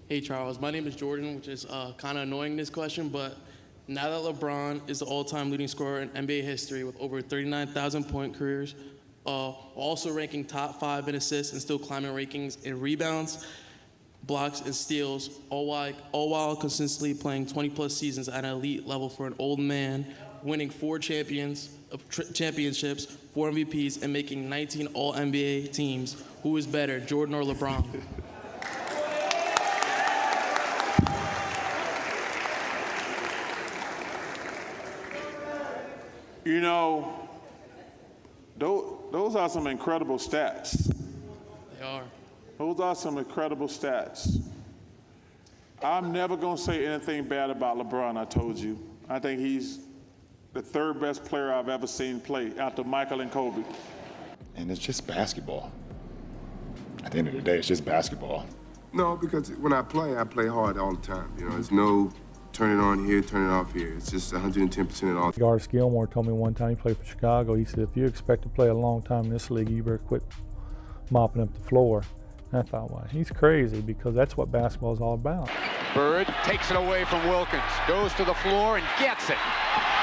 Hey Charles, my name is Jordan, which is kind of annoying this question, but now that LeBron is the all-time leading scorer in NBA history with over 39,000 point careers, also ranking top 5 in assists and still climbing rankings in rebounds, blocks, and steals, all while consistently playing 20-plus seasons at an elite level for an old man, winning 4 championships, 4 MVPs, and making 19 All-NBA teams. Who is better, Jordan or LeBron? You know, those are some incredible stats. They are. Those are some incredible stats. I'm never going to say anything bad about LeBron, I told you. I think he's the 3rd best player I've ever seen play after Michael and Kobe. And it's just basketball. At the end of the day, it's just basketball. No, because when I play hard all the time. You know, there's no turn it on here, turn it off here. It's just 110% at all. Artis Gilmore told me one time, he played for Chicago, he said, if you expect to play a long time in this league, you better quit mopping up the floor. And I thought, well, he's crazy because that's what basketball is all about. Bird takes it away from Wilkins, goes to the floor and gets it.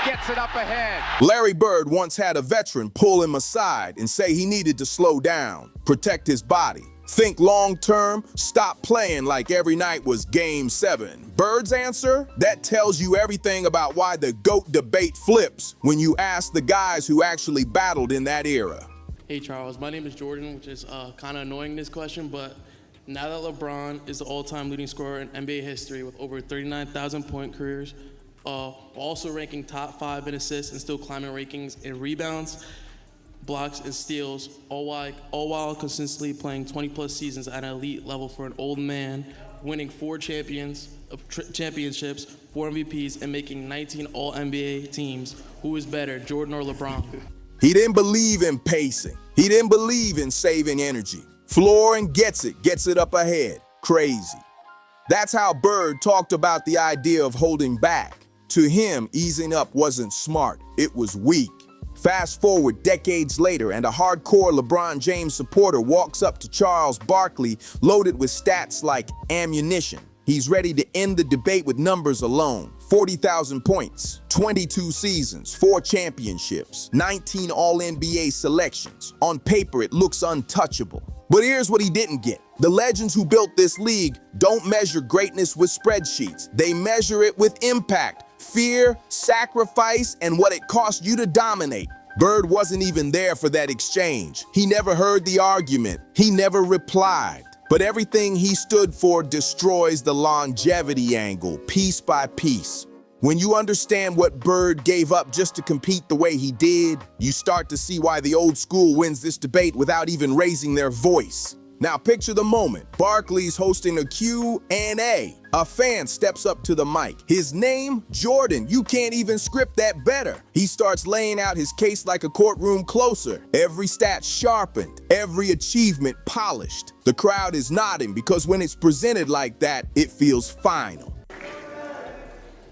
Gets it up ahead. Larry Bird once had a veteran pull him aside and say he needed to slow down, protect his body. Think long-term, stop playing like every night was Game 7. Bird's answer? That tells you everything about why the GOAT debate flips when you ask the guys who actually battled in that era. Hey Charles, my name is Jordan, which is kind of annoying this question, but now that LeBron is the all-time leading scorer in NBA history with over 39,000 point careers, also ranking top 5 in assists and still climbing rankings in rebounds, blocks, and steals, all while consistently playing 20-plus seasons at an elite level for an old man, winning 4 championships, 4 MVPs, and making 19 All-NBA teams. Who is better, Jordan or LeBron? He didn't believe in pacing. He didn't believe in saving energy. Floor and gets it up ahead. Crazy. That's how Bird talked about the idea of holding back. To him, easing up wasn't smart, it was weak. Fast forward decades later, and a hardcore LeBron James supporter walks up to Charles Barkley loaded with stats like ammunition. He's ready to end the debate with numbers alone. 40,000 points, 22 seasons, 4 championships, 19 All-NBA selections. On paper, it looks untouchable. But here's what he didn't get. The legends who built this league don't measure greatness with spreadsheets. They measure it with impact, fear, sacrifice, and what it cost you to dominate. Bird wasn't even there for that exchange. He never heard the argument. He never replied. But everything he stood for destroys the longevity angle, piece by piece. When you understand what Bird gave up just to compete the way he did, you start to see why the old school wins this debate without even raising their voice. Now picture the moment. Barkley's hosting a Q&A. A fan steps up to the mic. His name, Jordan. You can't even script that better. He starts laying out his case like a courtroom closer. Every stat sharpened, every achievement polished. The crowd is nodding because when it's presented like that, it feels final.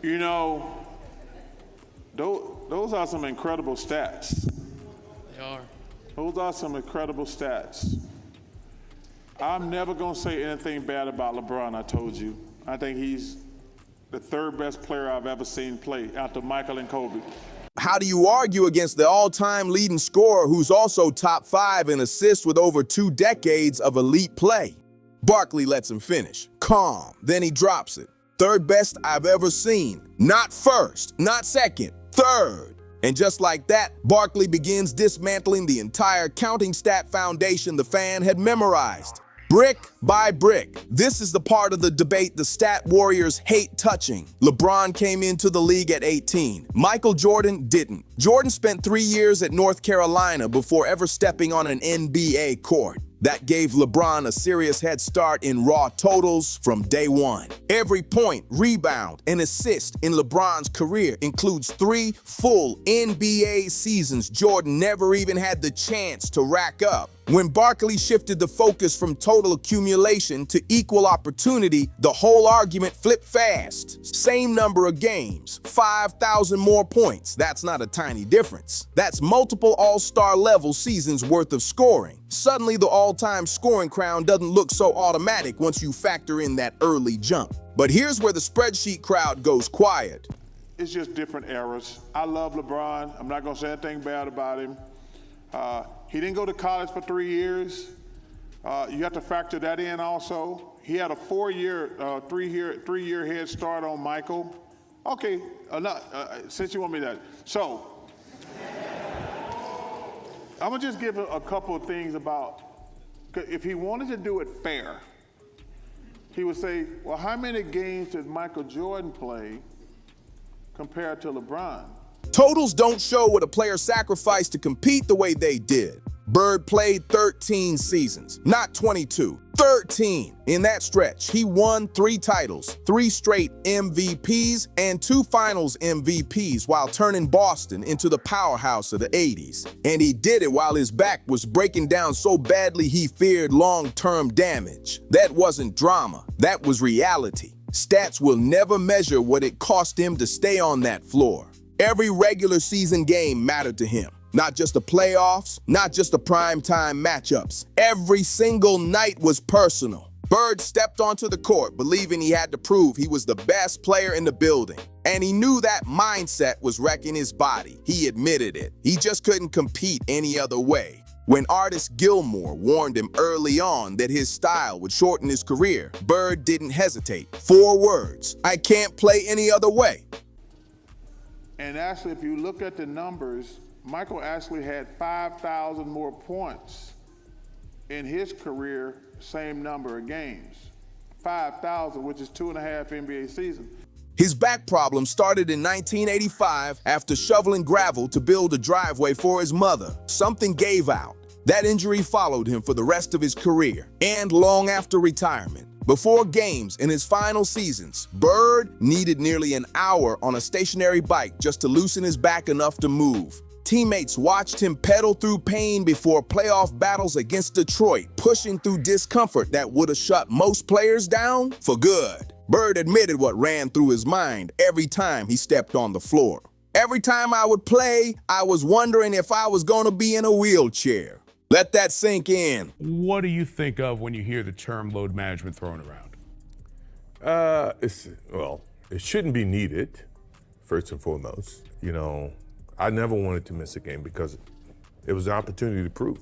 You know, those are some incredible stats. They are. Those are some incredible stats. I'm never going to say anything bad about LeBron, I told you. I think he's the 3rd best player I've ever seen play after Michael and Kobe. How do you argue against the all-time leading scorer who's also top 5 in assists with over 2 decades of elite play? Barkley lets him finish. Calm. Then he drops it. 3rd best I've ever seen. Not 1st, not 2nd, 3rd. And just like that, Barkley begins dismantling the entire counting stat foundation the fan had memorized. Brick by brick. This is the part of the debate the stat warriors hate touching. LeBron came into the league at 18. Michael Jordan didn't. Jordan spent 3 years at North Carolina before ever stepping on an NBA court. That gave LeBron a serious head start in raw totals from day one. Every point, rebound, and assist in LeBron's career includes 3 full NBA seasons Jordan never even had the chance to rack up. When Barkley shifted the focus from total accumulation to equal opportunity, the whole argument flipped fast. Same number of games, 5,000 more points. That's not a tiny difference. That's multiple all-star level seasons worth of scoring. Suddenly, the all-time scoring crown doesn't look so automatic once you factor in that early jump. But here's where the spreadsheet crowd goes quiet. It's just different eras. I love LeBron. I'm not going to say anything bad about him. He didn't go to college for 3 years. You have to factor that in also. He had a 3-year head start on Michael. Okay, since you want me that. So, I'm going to just give a couple of things about, if he wanted to do it fair, he would say, well, how many games did Michael Jordan play compared to LeBron? Totals don't show what a player sacrificed to compete the way they did. Bird played 13 seasons, not 22. 13. In that stretch, he won 3 titles, 3 straight MVPs, and 2 finals MVPs while turning Boston into the powerhouse of the 80s. And he did it while his back was breaking down so badly he feared long-term damage. That wasn't drama, that was reality. Stats will never measure what it cost him to stay on that floor. Every regular season game mattered to him. Not just the playoffs, not just the primetime matchups. Every single night was personal. Bird stepped onto the court believing he had to prove he was the best player in the building. And he knew that mindset was wrecking his body. He admitted it. He just couldn't compete any other way. When artist Gilmore warned him early on that his style would shorten his career, Bird didn't hesitate. 4 words: I can't play any other way. And actually, if you look at the numbers, Michael actually had 5,000 more points in his career, same number of games. 5,000, which is 2.5 NBA seasons. His back problem started in 1985 after shoveling gravel to build a driveway for his mother. Something gave out. That injury followed him for the rest of his career and long after retirement. Before games in his final seasons, Bird needed nearly an hour on a stationary bike just to loosen his back enough to move. Teammates watched him pedal through pain before playoff battles against Detroit, pushing through discomfort that would have shut most players down for good. Bird admitted what ran through his mind every time he stepped on the floor. Every time I would play, I was wondering if I was going to be in a wheelchair. Let that sink in. What do you think of when you hear the term load management thrown around? It shouldn't be needed, first and foremost. You know, I never wanted to miss a game because it was an opportunity to prove.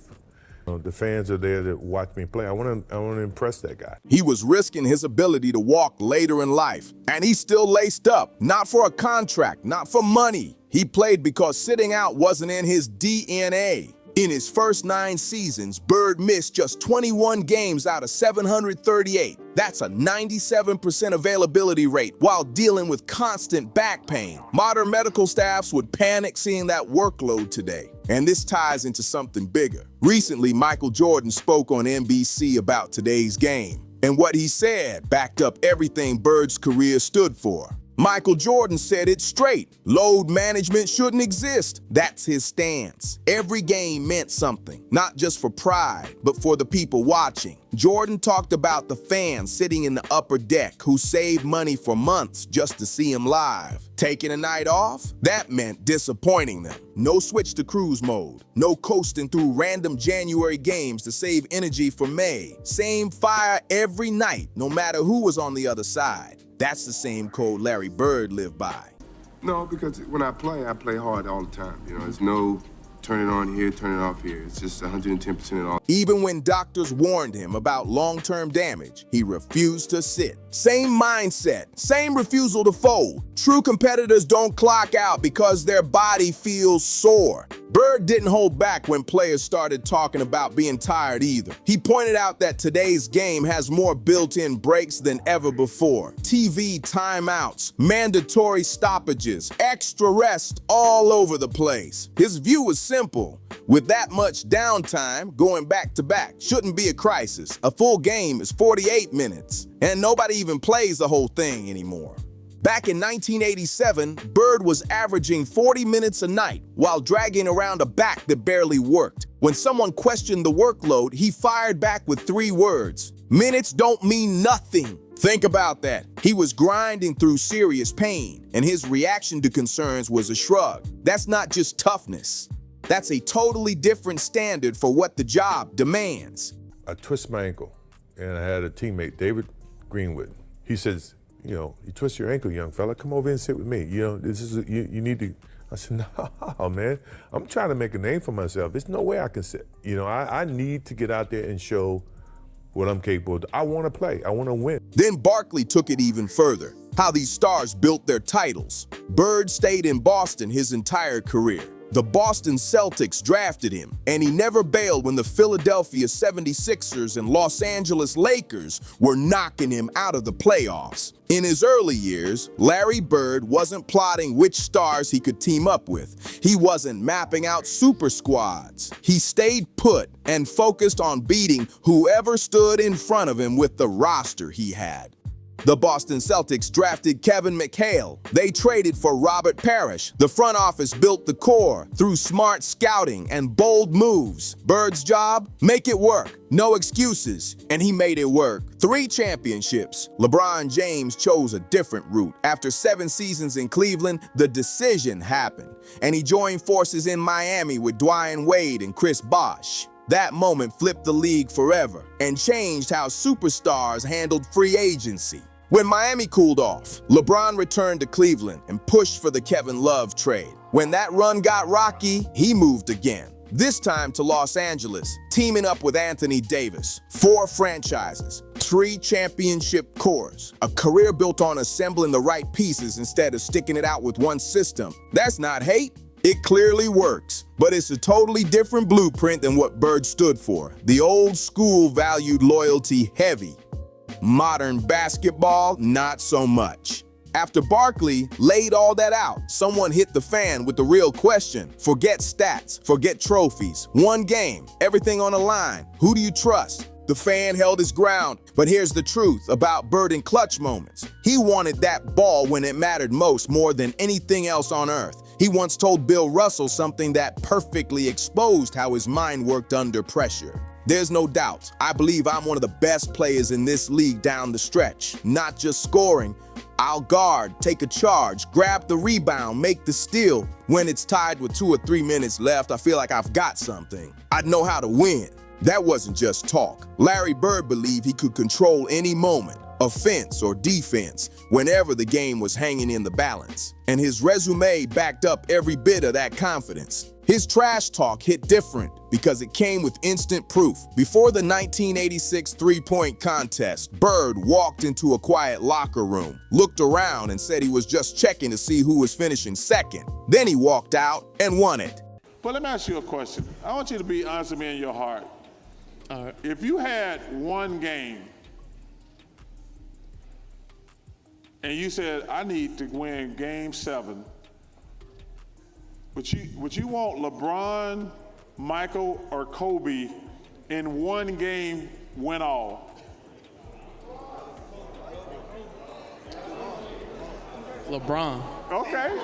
The fans are there to watch me play. I want to impress that guy. He was risking his ability to walk later in life, and he still laced up, not for a contract, not for money. He played because sitting out wasn't in his DNA. In his first 9 seasons, Bird missed just 21 games out of 738. That's a 97% availability rate while dealing with constant back pain. Modern medical staffs would panic seeing that workload today. And this ties into something bigger. Recently, Michael Jordan spoke on NBC about today's game. And what he said backed up everything Bird's career stood for. Michael Jordan said it straight. Load management shouldn't exist. That's his stance. Every game meant something, not just for pride, but for the people watching. Jordan talked about the fans sitting in the upper deck who saved money for months just to see him live. Taking a night off? That meant disappointing them. No switch to cruise mode. No coasting through random January games to save energy for May. Same fire every night, no matter who was on the other side. That's the same code Larry Bird lived by. No, because when I play hard all the time. You know, there's no turn it on here, turn it off here. It's just 110% at all. Even when doctors warned him about long-term damage, he refused to sit. Same mindset, same refusal to fold. True competitors don't clock out because their body feels sore. Bird didn't hold back when players started talking about being tired either. He pointed out that today's game has more built-in breaks than ever before. TV timeouts, mandatory stoppages, extra rest all over the place. His view was simple. With that much downtime, going back-to-back shouldn't be a crisis. A full game is 48 minutes, and nobody even plays the whole thing anymore. Back in 1987, Bird was averaging 40 minutes a night while dragging around a back that barely worked. When someone questioned the workload, he fired back with 3 words. Minutes don't mean nothing. Think about that. He was grinding through serious pain, and his reaction to concerns was a shrug. That's not just toughness. That's a totally different standard for what the job demands. I twist my ankle, and I had a teammate, David Greenwood. He says, you twist your ankle, young fella, come over and sit with me. This is, you need to. I said, no, man, I'm trying to make a name for myself. There's no way I can sit. I need to get out there and show what I'm capable of. I want to play, I want to win. Then Barkley took it even further, how these stars built their titles. Bird stayed in Boston his entire career. The Boston Celtics drafted him, and he never bailed when the Philadelphia 76ers and Los Angeles Lakers were knocking him out of the playoffs. In his early years, Larry Bird wasn't plotting which stars he could team up with. He wasn't mapping out super squads. He stayed put and focused on beating whoever stood in front of him with the roster he had. The Boston Celtics drafted Kevin McHale. They traded for Robert Parrish. The front office built the core through smart scouting and bold moves. Bird's job? Make it work. No excuses. And he made it work. 3 championships. LeBron James chose a different route. After 7 seasons in Cleveland, the decision happened, and he joined forces in Miami with Dwayne Wade and Chris Bosh. That moment flipped the league forever and changed how superstars handled free agency. When Miami cooled off, LeBron returned to Cleveland and pushed for the Kevin Love trade. When that run got rocky, he moved again, this time to Los Angeles, teaming up with Anthony Davis. 4 franchises, 3 championship cores, a career built on assembling the right pieces instead of sticking it out with one system. That's not hate. It clearly works, but it's a totally different blueprint than what Bird stood for. The old school valued loyalty heavy. Modern basketball, not so much. After Barkley laid all that out, someone hit the fan with the real question. Forget stats, forget trophies. One game, everything on the line. Who do you trust? The fan held his ground, but here's the truth about Bird in clutch moments. He wanted that ball when it mattered most, more than anything else on earth. He once told Bill Russell something that perfectly exposed how his mind worked under pressure. There's no doubt, I believe I'm one of the best players in this league down the stretch. Not just scoring, I'll guard, take a charge, grab the rebound, make the steal. When it's tied with 2 or 3 minutes left, I feel like I've got something. I know how to win. That wasn't just talk. Larry Bird believed he could control any moment, offense or defense, whenever the game was hanging in the balance. And his resume backed up every bit of that confidence. His trash talk hit different because it came with instant proof. Before the 1986 three-point contest, Bird walked into a quiet locker room, looked around and said he was just checking to see who was finishing second. Then he walked out and won it. But let me ask you a question. I want you to be honest with me in your heart. All right. If you had one game and you said, I need to win game 7, would you want LeBron, Michael, or Kobe in one game win all? LeBron. Okay.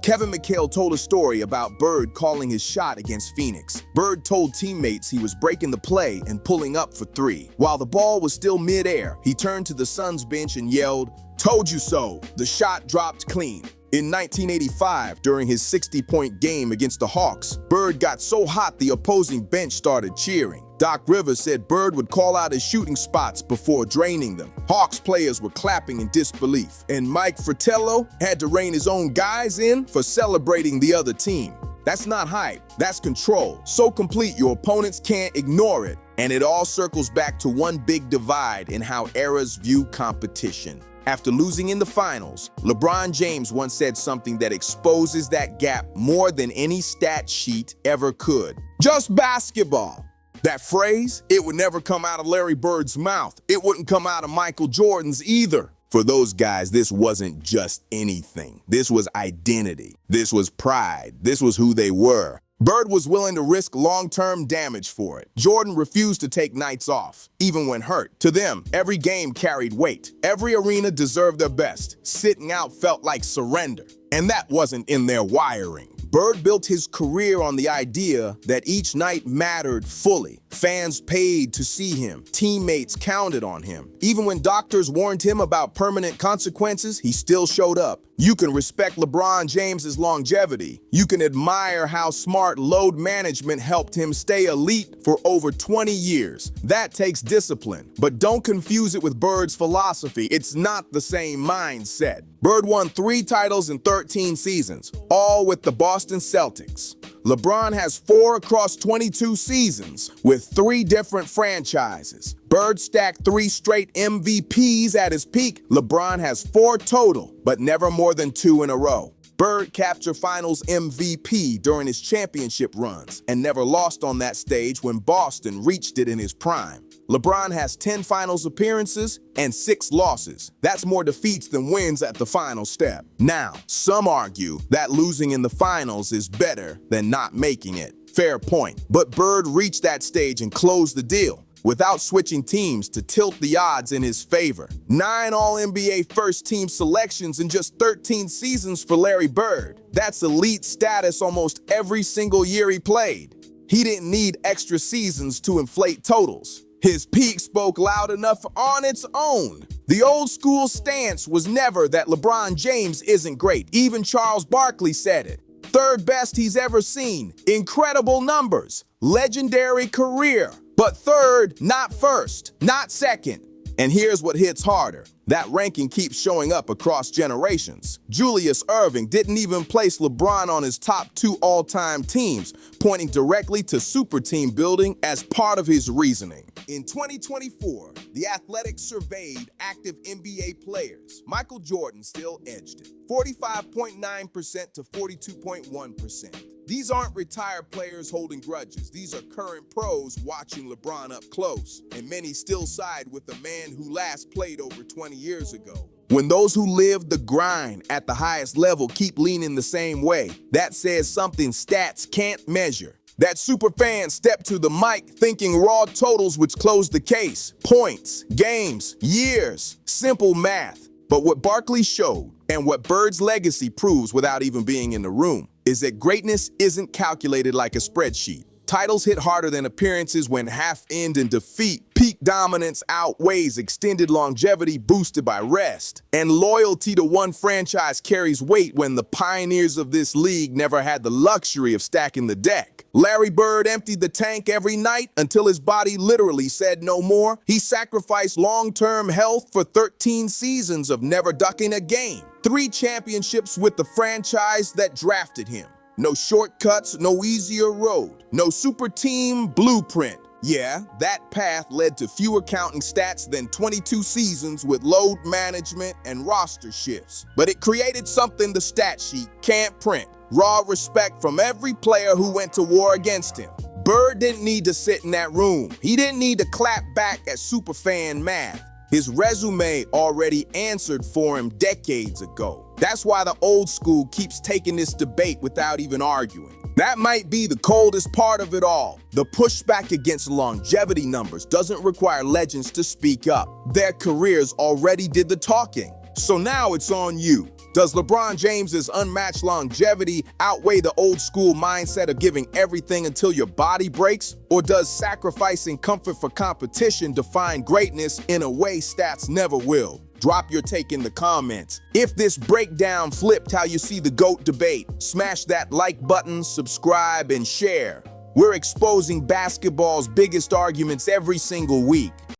Kevin McHale told a story about Bird calling his shot against Phoenix. Bird told teammates he was breaking the play and pulling up for 3. While the ball was still midair, he turned to the Suns bench and yelled, "Told you so." The shot dropped clean. In 1985, during his 60-point game against the Hawks, Bird got so hot the opposing bench started cheering. Doc Rivers said Bird would call out his shooting spots before draining them. Hawks players were clapping in disbelief, and Mike Fratello had to rein his own guys in for celebrating the other team. That's not hype, that's control. So complete your opponents can't ignore it. And it all circles back to one big divide in how eras view competition. After losing in the finals, LeBron James once said something that exposes that gap more than any stat sheet ever could. Just basketball. That phrase, it would never come out of Larry Bird's mouth. It wouldn't come out of Michael Jordan's either. For those guys, this wasn't just anything. This was identity. This was pride. This was who they were. Bird was willing to risk long-term damage for it. Jordan refused to take nights off, even when hurt. To them, every game carried weight. Every arena deserved their best. Sitting out felt like surrender. And that wasn't in their wiring. Bird built his career on the idea that each night mattered fully. Fans paid to see him. Teammates counted on him. Even when doctors warned him about permanent consequences, he still showed up. You can respect LeBron James's longevity. You can admire how smart load management helped him stay elite for over 20 years. That takes discipline. But don't confuse it with Bird's philosophy. It's not the same mindset. Bird won 3 titles in 13 seasons, all with the Boston Celtics. LeBron has 4 across 22 seasons with 3 different franchises. Bird stacked 3 straight MVPs at his peak. LeBron has 4 total, but never more than 2 in a row. Bird captured Finals MVP during his championship runs and never lost on that stage when Boston reached it in his prime. LeBron has 10 Finals appearances and 6 losses. That's more defeats than wins at the final step. Now, some argue that losing in the finals is better than not making it. Fair point. But Bird reached that stage and closed the deal without switching teams to tilt the odds in his favor. 9 All-NBA first-team selections in just 13 seasons for Larry Bird. That's elite status almost every single year he played. He didn't need extra seasons to inflate totals. His peak spoke loud enough on its own. The old school stance was never that LeBron James isn't great. Even Charles Barkley said it. 3rd best he's ever seen. Incredible numbers. Legendary career. But 3rd, not 1st, not 2nd. And here's what hits harder. That ranking keeps showing up across generations. Julius Erving didn't even place LeBron on his top 2 all-time teams, pointing directly to super team building as part of his reasoning. In 2024, The Athletic surveyed active NBA players. Michael Jordan still edged it, 45.9% to 42.1%. These aren't retired players holding grudges. These are current pros watching LeBron up close, and many still side with the man who last played over 20 years ago. When those who lived the grind at the highest level keep leaning the same way, that says something stats can't measure. That superfan stepped to the mic thinking raw totals would close the case. Points, games, years, simple math. But what Barkley showed, and what Bird's legacy proves without even being in the room, is that greatness isn't calculated like a spreadsheet. Titles hit harder than appearances when half end in defeat. Peak dominance outweighs extended longevity boosted by rest. And loyalty to one franchise carries weight when the pioneers of this league never had the luxury of stacking the deck. Larry Bird emptied the tank every night until his body literally said no more. He sacrificed long-term health for 13 seasons of never ducking a game. 3 championships with the franchise that drafted him. No shortcuts, no easier road, no super team blueprint. Yeah, that path led to fewer counting stats than 22 seasons with load management and roster shifts. But it created something the stat sheet can't print. Raw respect from every player who went to war against him. Bird didn't need to sit in that room. He didn't need to clap back at superfan math. His resume already answered for him decades ago. That's why the old school keeps taking this debate without even arguing. That might be the coldest part of it all. The pushback against longevity numbers doesn't require legends to speak up. Their careers already did the talking. So now it's on you. Does LeBron James's unmatched longevity outweigh the old school mindset of giving everything until your body breaks? Or does sacrificing comfort for competition define greatness in a way stats never will? Drop your take in the comments. If this breakdown flipped how you see the GOAT debate, smash that like button, subscribe, and share. We're exposing basketball's biggest arguments every single week.